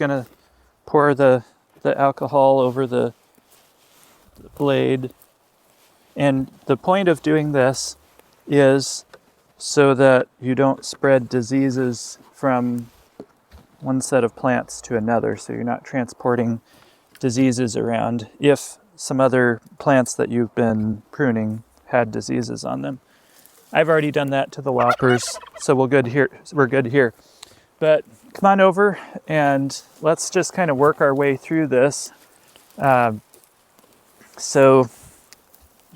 gonna pour the alcohol over the blade. And the point of doing this is so that you don't spread diseases from one set of plants to another. So you're not transporting diseases around if some other plants that you've been pruning had diseases on them. I've already done that to the loppers, so we're good here. But come on over and let's just kind of work our way through this. So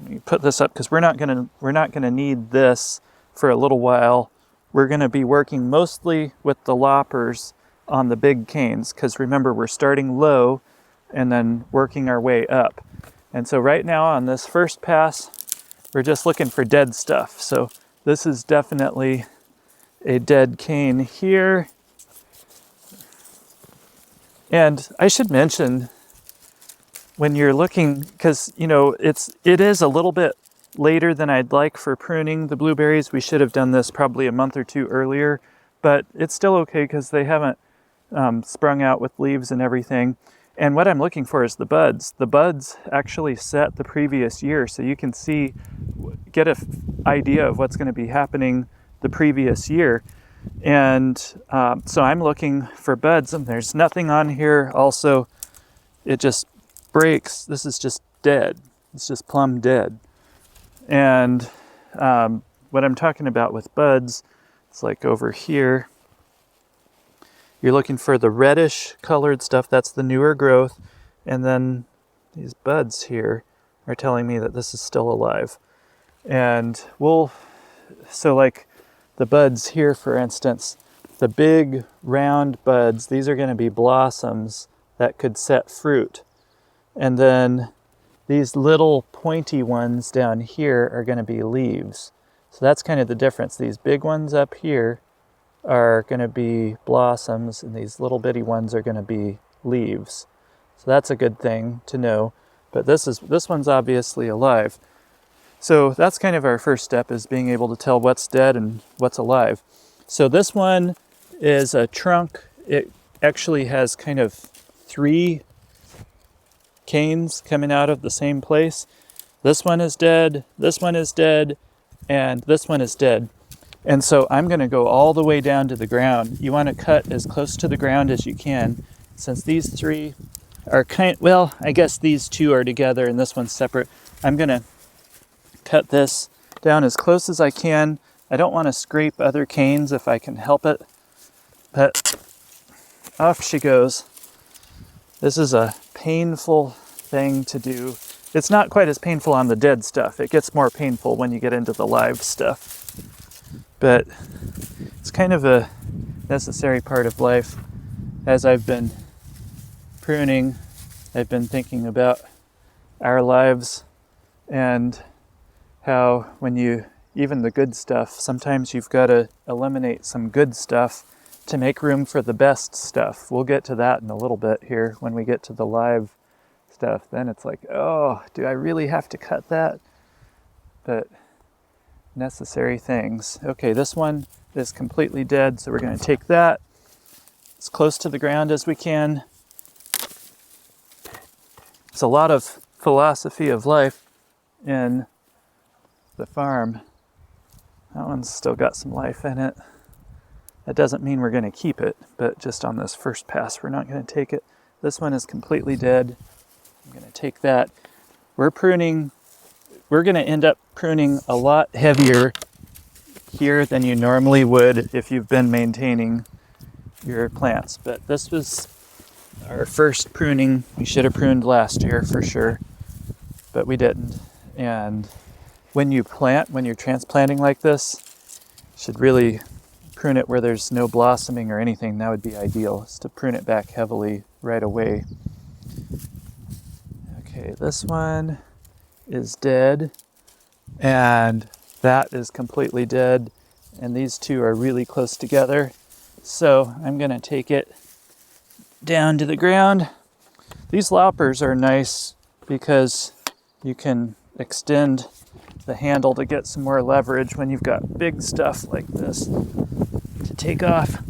let me put this up because we're not gonna need this for a little while. We're gonna be working mostly with the loppers on the big canes, because remember, we're starting low and then working our way up. And so right now on this first pass, we're just looking for dead stuff. So this is definitely a dead cane here. And I should mention, when you're looking, because it is a little bit later than I'd like for pruning the blueberries. We should have done this probably a month or two earlier, but it's still okay because they haven't sprung out with leaves and everything. And what I'm looking for is the buds. The buds actually set the previous year, so you can get an idea of what's going to be happening the previous year. And so I'm looking for buds, and there's nothing on here. Also, it just breaks. This is just dead. It's just plumb dead. And what I'm talking about with buds, it's like over here. You're looking for the reddish colored stuff. That's the newer growth. And then these buds here are telling me that this is still alive. And so like the buds here, for instance, the big round buds, these are going to be blossoms that could set fruit. And then these little pointy ones down here are going to be leaves. So that's kind of the difference. These big ones up here are going to be blossoms, and these little bitty ones are going to be leaves. So that's a good thing to know. But this one's obviously alive. So that's kind of our first step, is being able to tell what's dead and what's alive. So this one is a trunk. It actually has kind of 3 canes coming out of the same place. This one is dead, this one is dead, and this one is dead. And so I'm going to go all the way down to the ground. You want to cut as close to the ground as you can, since these 3 are I guess these 2 are together and this one's separate. I'm going to cut this down as close as I can. I don't want to scrape other canes if I can help it, but off she goes. This is a painful thing to do. It's not quite as painful on the dead stuff. It gets more painful when you get into the live stuff. But it's kind of a necessary part of life. As I've been pruning, I've been thinking about our lives and how even the good stuff, sometimes you've got to eliminate some good stuff to make room for the best stuff. We'll get to that in a little bit here when we get to the live stuff. Then it's like, oh, do I really have to cut that? But necessary things. Okay, this one is completely dead, so we're going to take that as close to the ground as we can. It's a lot of philosophy of life in the farm. That one's still got some life in it. That doesn't mean we're going to keep it, but just on this first pass, we're not going to take it. This one is completely dead. I'm going to take that. We're going to end up pruning a lot heavier here than you normally would if you've been maintaining your plants. But this was our first pruning. We should have pruned last year for sure, but we didn't. And when you're transplanting like this, you should really prune it where there's no blossoming or anything. That would be ideal, is to prune it back heavily right away. Okay, this one is dead, and that is completely dead, and these 2 are really close together. So I'm going to take it down to the ground. These loppers are nice because you can extend the handle to get some more leverage when you've got big stuff like this to take off.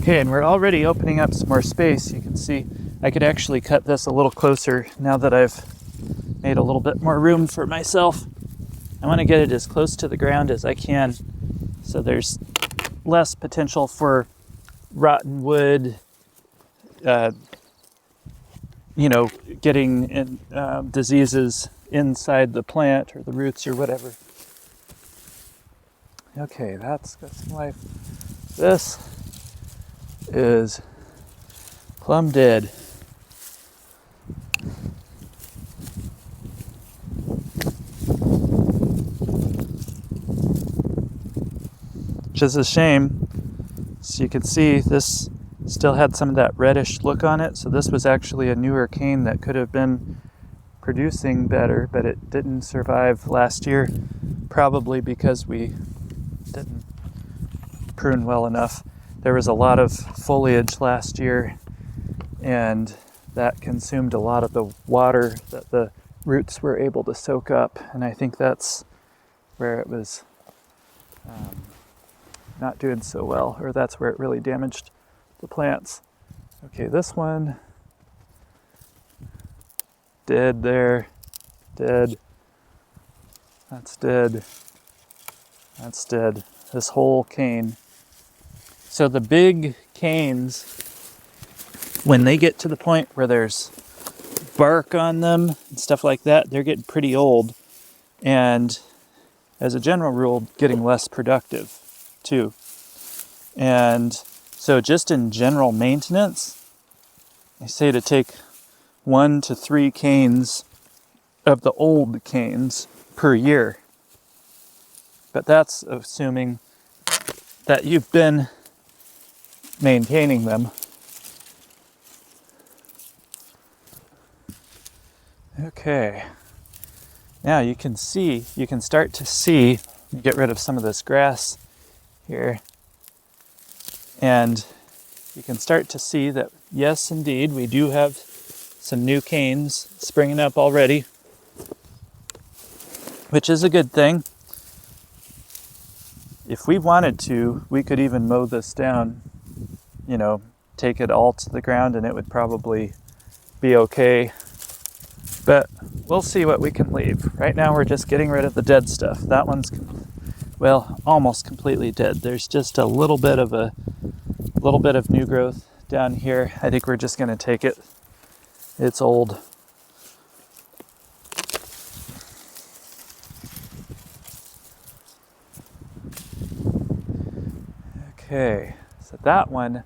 Okay, and we're already opening up some more space. You can see I could actually cut this a little closer now that I've made a little bit more room for myself. I want to get it as close to the ground as I can so there's less potential for rotten wood, getting in, diseases inside the plant or the roots or whatever. Okay, that's got some life. This is plumb dead. Which is a shame. So you can see this still had some of that reddish look on it. So this was actually a newer cane that could have been producing better, but it didn't survive last year, probably because we didn't prune well enough. There was a lot of foliage last year, and that consumed a lot of the water that the roots were able to soak up, and I think that's where it was not doing so well, or that's where it really damaged the plants. Okay, this one, dead there, dead, that's dead, that's dead, this whole cane. So the big canes, when they get to the point where there's bark on them and stuff like that, they're getting pretty old, and as a general rule, getting less productive too. And so just in general maintenance, I say to take 1 to 3 canes of the old canes per year. But that's assuming that you've been maintaining them. Okay. Now you can start to see, get rid of some of this grass here, and you can start to see that, yes, indeed, we do have some new canes springing up already, which is a good thing. If we wanted to, we could even mow this down, take it all to the ground, and it would probably be okay. But we'll see what we can leave. Right now we're just getting rid of the dead stuff. That one's, almost completely dead. There's just a little bit of new growth down here. I think we're just going to take it. It's old. Okay, so that one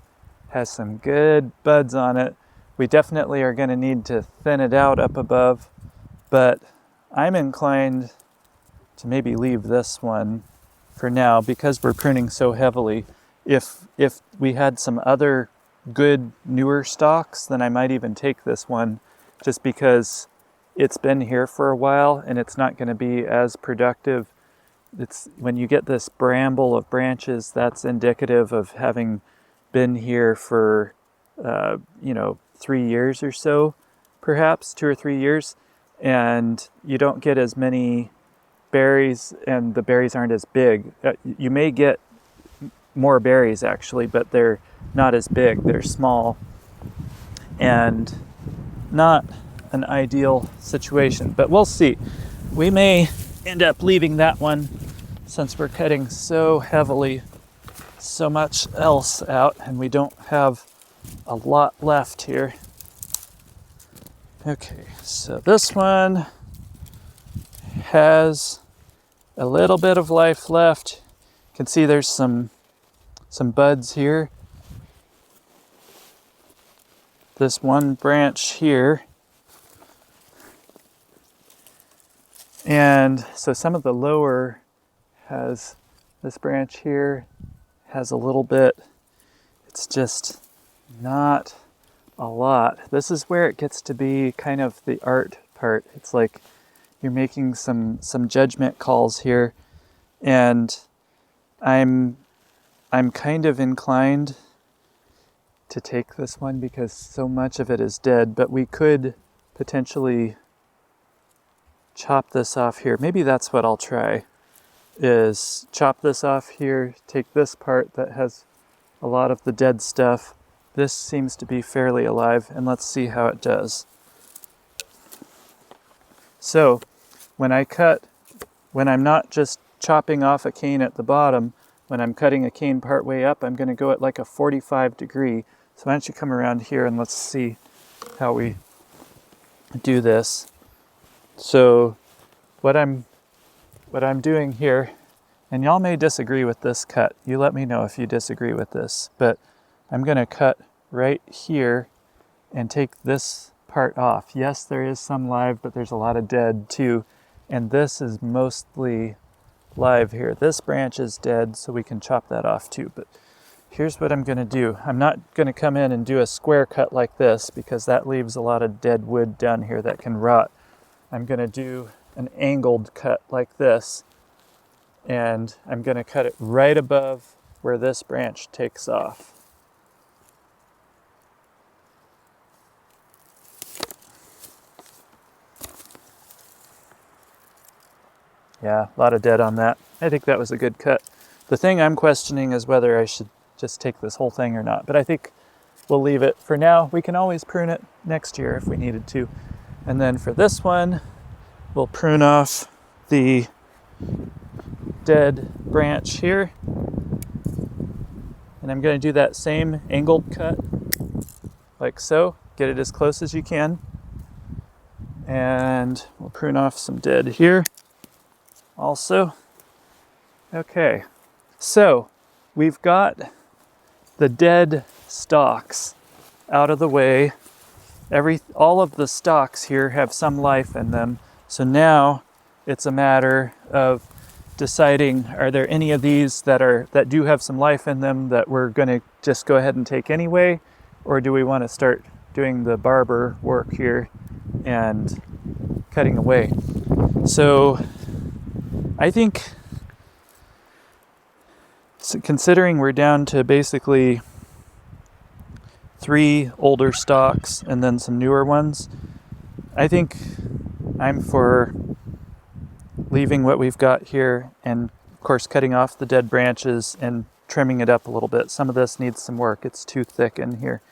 has some good buds on it. We definitely are going to need to thin it out up above, but I'm inclined to maybe leave this one for now because we're pruning so heavily. If we had some other good newer stalks, then I might even take this one just because it's been here for a while and it's not going to be as productive. It's when you get this bramble of branches, that's indicative of having been here for 3 years or so, perhaps 2 or 3 years, and you don't get as many berries, and the berries aren't as big. You may get more berries actually, but they're not as big. They're small and not an ideal situation, but we'll see. We may end up leaving that one since we're cutting so heavily, so much else out, and we don't have a lot left here. Okay, so this one has a little bit of life left. You can see there's some buds here. This one branch here. And so some of the lower has, this branch here has a little bit. It's just not a lot. This is where it gets to be kind of the art part. It's like you're making some judgment calls here, and I'm kind of inclined to take this one because so much of it is dead, but we could potentially chop this off here. Maybe that's what I'll try, is chop this off here, take this part that has a lot of the dead stuff. This seems to be fairly alive, and let's see how it does. So when I'm not just chopping off a cane at the bottom, when I'm cutting a cane part way up, I'm going to go at like a 45 degree. So why don't you come around here and let's see how we do this. So what I'm doing here, and y'all may disagree with this cut. You let me know if you disagree with this, but I'm going to cut right here and take this part off. Yes, there is some live, but there's a lot of dead too. And this is mostly live here. This branch is dead, so we can chop that off too. But here's what I'm going to do. I'm not going to come in and do a square cut like this because that leaves a lot of dead wood down here that can rot. I'm going to do an angled cut like this, and I'm going to cut it right above where this branch takes off. Yeah, a lot of dead on that. I think that was a good cut. The thing I'm questioning is whether I should just take this whole thing or not, but I think we'll leave it for now. We can always prune it next year if we needed to. And then for this one, we'll prune off the dead branch here. And I'm going to do that same angled cut, like so. Get it as close as you can. And we'll prune off some dead here also. Okay, so we've got the dead stalks out of the way. All of the stalks here have some life in them. So now it's a matter of deciding, are there any of these that do have some life in them that we're going to just go ahead and take anyway, or do we want to start doing the barber work here and cutting away? So I think, considering we're down to basically 3 older stalks and then some newer ones, I think I'm for leaving what we've got here and, of course, cutting off the dead branches and trimming it up a little bit. Some of this needs some work. It's too thick in here.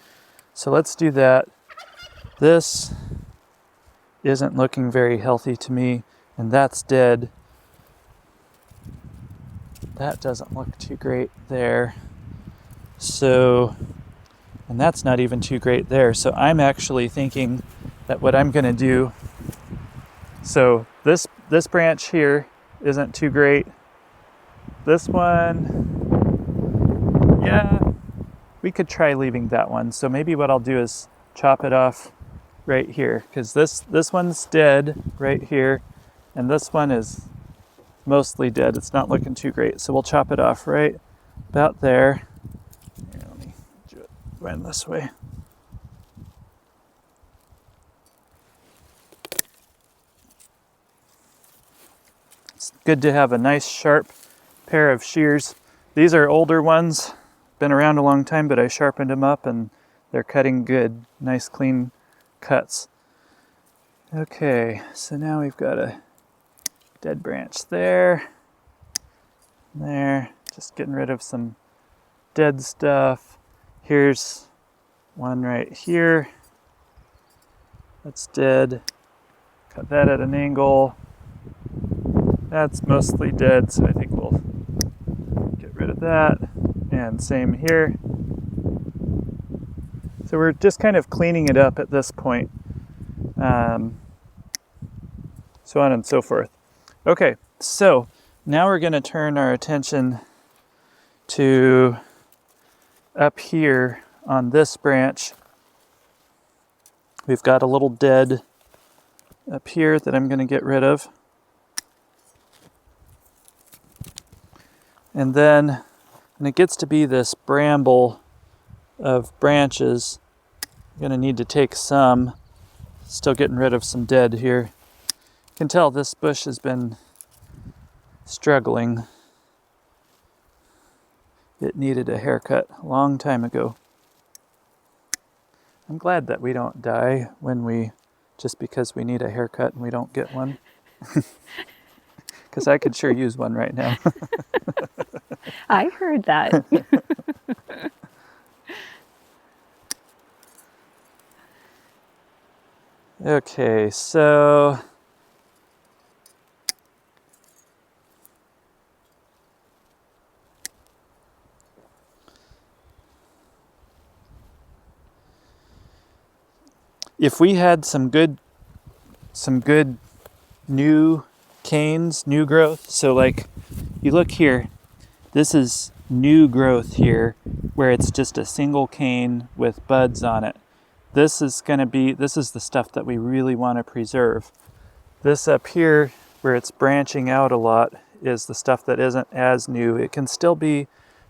So let's do that. This isn't looking very healthy to me, and that's dead. That doesn't look too great there. So, and that's not even too great there. So I'm actually thinking that what I'm going to do, so this branch here isn't too great. This one, yeah, we could try leaving that one. So maybe what I'll do is chop it off right here, because this one's dead right here, and this one is mostly dead. It's not looking too great. So we'll chop it off right about there. Here, let me do it going this way. It's good to have a nice sharp pair of shears. These are older ones, been around a long time, but I sharpened them up and they're cutting good, nice clean cuts. Okay, so now we've got a dead branch there, just getting rid of some dead stuff. Here's one right here, that's dead. Cut that at an angle. That's mostly dead, so I think we'll get rid of that. And same here. So we're just kind of cleaning it up at this point. So on and so forth. Okay, so now we're going to turn our attention to up here on this branch. We've got a little dead up here that I'm going to get rid of. And then when it gets to be this bramble of branches, I'm going to need to take some. Still getting rid of some dead here. You can tell this bush has been struggling. It needed a haircut a long time ago. I'm glad that we don't die just because we need a haircut and we don't get one. Because I could sure use one right now. I heard that. Okay, so if we had some good new canes, new growth, so like you look here, this is new growth here where it's just a single cane with buds on it. This is the stuff that we really want to preserve. This up here where it's branching out a lot is the stuff that isn't as new. It can still be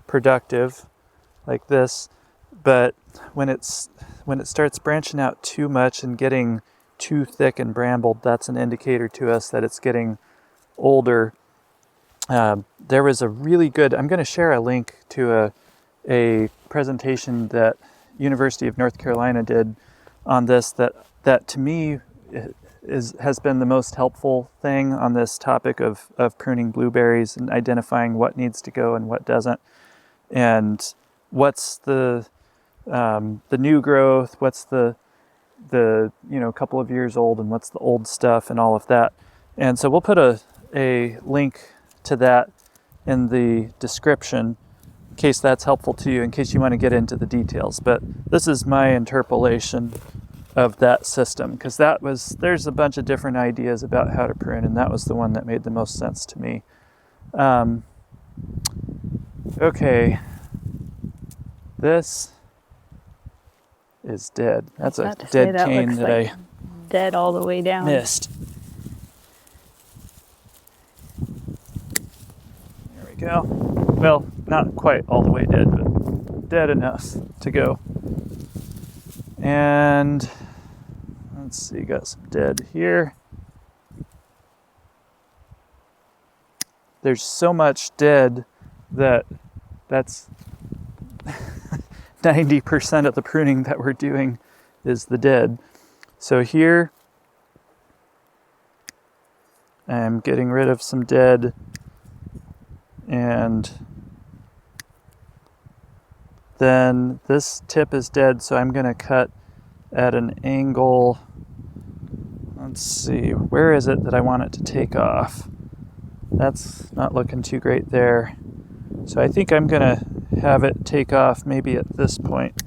productive like this, but when it starts branching out too much and getting too thick and brambled, that's an indicator to us that it's getting older. There was a really good, I'm going to share a link to a presentation that University of North Carolina did on this that to me has been the most helpful thing on this topic of pruning blueberries and identifying what needs to go and what doesn't, and what's the new growth, what's the couple of years old, and what's the old stuff and all of that. And so we'll put a link to that in the description in case that's helpful to you, in case you want to get into the details. But this is my interpolation of that system, because there's a bunch of different ideas about how to prune, and that was the one that made the most sense to me. Okay, this is dead. That's a dead cane that I dead all the way down. Missed. There we go. Well, not quite all the way dead, but dead enough to go. And let's see, got some dead here. There's so much dead that's 90% of the pruning that we're doing is the dead. So here I'm getting rid of some dead, and then this tip is dead, so I'm going to cut at an angle. Let's see, where is it that I want it to take off? That's not looking too great there. So I think I'm going to have it take off maybe at this point.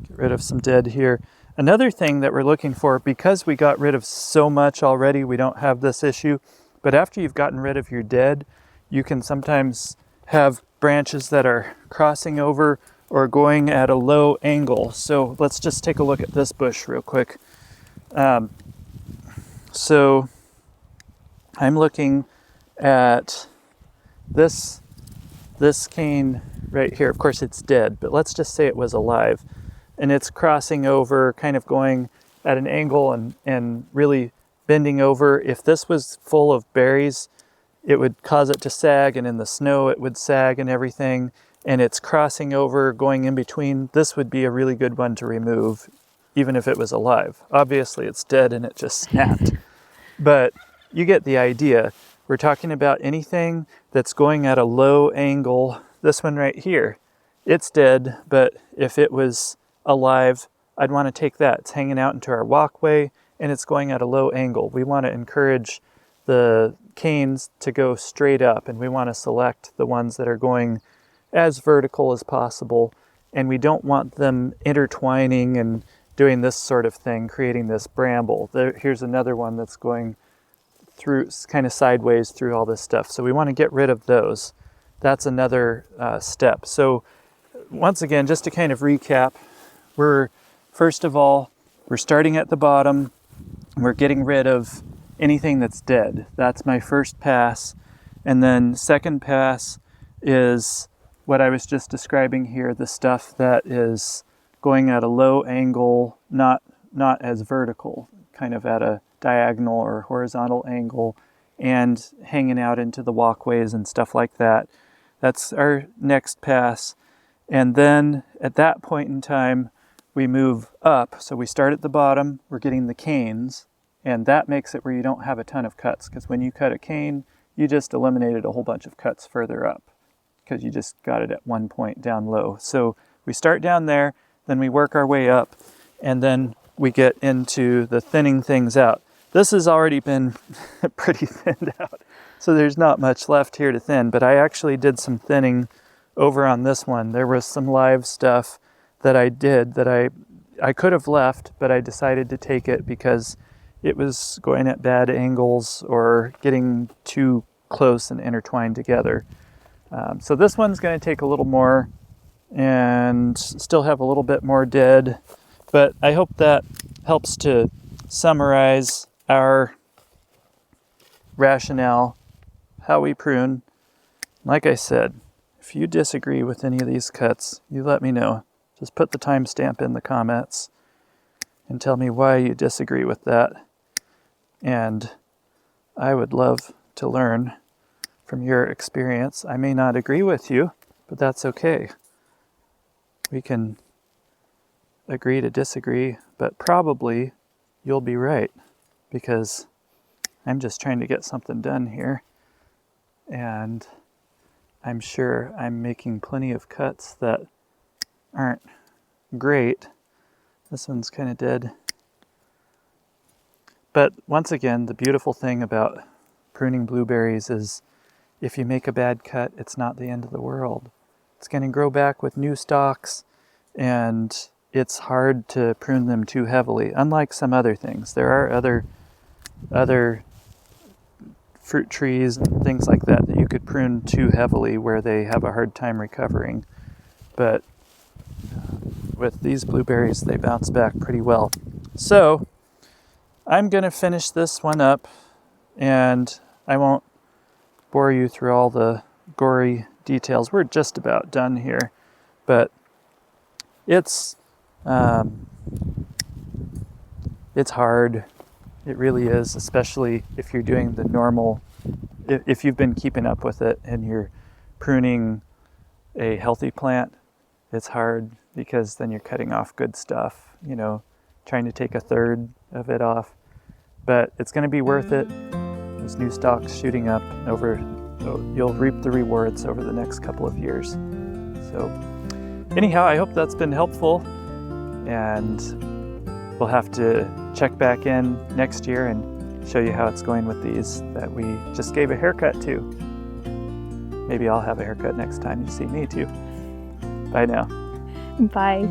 Get rid of some dead here. Another thing that we're looking for, because we got rid of so much already, we don't have this issue, but after you've gotten rid of your dead, you can sometimes have branches that are crossing over or going at a low angle. So let's just take a look at this bush real quick. So I'm looking at this cane right here. Of course it's dead, but let's just say it was alive. And it's crossing over, kind of going at an angle and really bending over. If this was full of berries, it would cause it to sag, and in the snow it would sag and everything. And it's crossing over, going in between. This would be a really good one to remove, even if it was alive. Obviously it's dead and it just snapped. But you get the idea. We're talking about anything that's going at a low angle. This one right here, it's dead, but if it was alive, I'd want to take that. It's hanging out into our walkway and it's going at a low angle. We want to encourage the canes to go straight up, and we want to select the ones that are going as vertical as possible, and we don't want them intertwining and doing this sort of thing, creating this bramble. Here's another one that's going through kind of sideways through all this stuff. So we want to get rid of those. That's another step. So once again, just to kind of recap, first of all, we're starting at the bottom. We're getting rid of anything that's dead. That's my first pass. And then second pass is what I was just describing here, the stuff that is going at a low angle, not as vertical, kind of at a diagonal or horizontal angle, and hanging out into the walkways and stuff like that. That's our next pass. And then at that point in time, we move up. So we start at the bottom, we're getting the canes, and that makes it where you don't have a ton of cuts, because when you cut a cane, you just eliminated a whole bunch of cuts further up, because you just got it at one point down low. So we start down there, then we work our way up, and then we get into the thinning things out. This has already been pretty thinned out, so there's not much left here to thin, but I actually did some thinning over on this one. There was some live stuff that I did that I could have left, but I decided to take it because it was going at bad angles or getting too close and intertwined together. So this one's going to take a little more and still have a little bit more dead, but I hope that helps to summarize our rationale, how we prune. Like I said, if you disagree with any of these cuts, you let me know. Just put the timestamp in the comments and tell me why you disagree with that. And I would love to learn from your experience. I may not agree with you, but that's okay. We can agree to disagree, but probably you'll be right because I'm just trying to get something done here. And I'm sure I'm making plenty of cuts that aren't great. This one's kind of dead. But once again, the beautiful thing about pruning blueberries is if you make a bad cut, it's not the end of the world. It's going to grow back with new stalks, and it's hard to prune them too heavily, unlike some other things. There are other fruit trees and things like that that you could prune too heavily where they have a hard time recovering. But with these blueberries, they bounce back pretty well. So I'm going to finish this one up, and I won't bore you through all the gory details. We're just about done here, but it's hard. It really is, especially if you're doing the normal, if you've been keeping up with it and you're pruning a healthy plant. It's hard because then you're cutting off good stuff, you know, trying to take a third of it off, but it's going to be worth it. Those new stalks shooting up you'll reap the rewards over the next couple of years. So anyhow, I hope that's been helpful, and we'll have to check back in next year and show you how it's going with these that we just gave a haircut to. Maybe I'll have a haircut next time you see me too. Bye now. Bye.